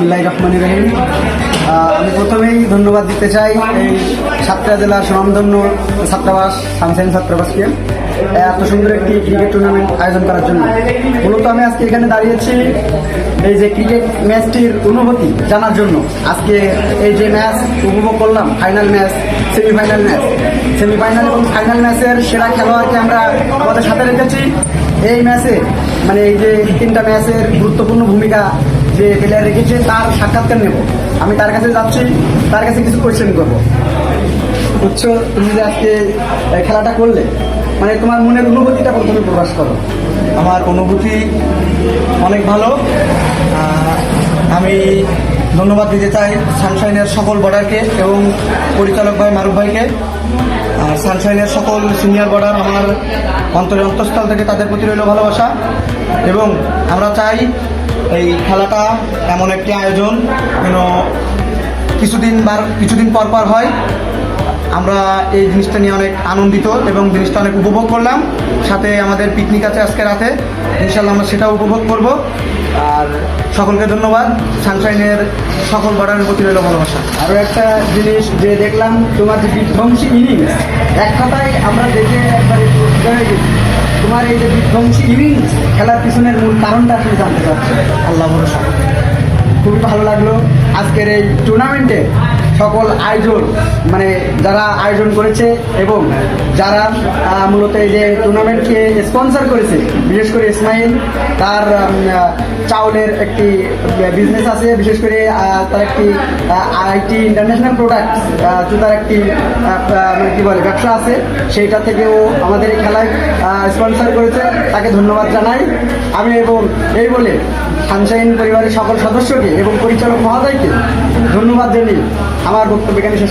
বিসমিল্লাহির রহমানির রহিম। আমি প্রথমেই ধন্যবাদ দিতে চাই এই সাতক্ষীরা জেলার স্বনামধন্য ছাত্রাবাস সানশাইন ছাত্রাবাসকে এত সুন্দর একটি ক্রিকেট টুর্নামেন্ট আয়োজন করার জন্য। মূলত আমি আজকে এখানে দাঁড়িয়েছি এই যে ক্রিকেট ম্যাচটির অনুভূতি জানার জন্য। আজকে এই যে ম্যাচ উপভোগ করলাম, final match, semifinal match, semifinal এবং ফাইনাল ম্যাচের সেরা খেলোয়াড়কে আমরা আমাদের সাথে রেখেছি। এই ম্যাচে মানে এই যে তিনটা ম্যাচের গুরুত্বপূর্ণ ভূমিকা যে প্লেয়ার রেখেছে তার সাক্ষাৎকার নেব। আমি তার কাছে যাচ্ছি, তার কাছে কিছু কোয়েশ্চেন করবো। বুঝছো, তুমি যে আজকে খেলাটা করলে মানে তোমার মনের অনুভূতিটা প্রথমে প্রকাশ করো। আমার অনুভূতি অনেক ভালো। আমি ধন্যবাদ দিতে চাই সানশাইনের সকল বর্ডারকে এবং পরিচালক ভাই মারুফ ভাইকে। আর সানশাইনের সকল সিনিয়র বর্ডার আমার অন্তরের অন্তঃস্থল থেকে তাদের প্রতি রইল ভালোবাসা। এবং আমরা চাই এই খেলাটা এমন একটি আয়োজন যেন কিছুদিন পর পর হয়। আমরা এই জিনিসটা নিয়ে অনেক আনন্দিত এবং জিনিসটা অনেক উপভোগ করলাম। সাথে আমাদের পিকনিক আছে আজকে রাতে, ইনশাল্লাহ আমরা সেটাও উপভোগ করব। আর সকলকে ধন্যবাদ। সানশাইনের সকল বর্ডারের প্রতি রইল ভালোবাসা। আরও একটা জিনিস যে দেখলাম, তোমার যে বিধ্বংসী ইনিংস, এক কথায় আমরা দেখে একবারে তোমার এই যে বিধ্বংসী ইনিংস খেলার পিছনের মূল কারণটা আসলে জানতে চাচ্ছি। আল্লাহ ভরসা। খুবই ভালো লাগলো আজকের এই টুর্নামেন্টে সকল আয়োজন মানে যারা আয়োজন করেছে এবং যারা মূলত এই যে টুর্নামেন্টকে স্পন্সর করেছে, বিশেষ করে ইসমাইল, তার চাউলের একটি বিজনেস আছে, বিশেষ করে তার একটি আইটি ইন্টারন্যাশনাল প্রোডাক্ট জুতার একটি মানে কী বলে ব্যবসা আছে, সেইটা থেকেও আমাদের এই খেলায় স্পন্সর করেছে, তাকে ধন্যবাদ জানাই আমি। এবং এই বলে সানশাইন পরিবারের সকল সদস্যকে এবং পরিচালক মহোদয়কে ধন্যবাদ জানিয়ে আমার বক্তব্য এখানে শেষ করি।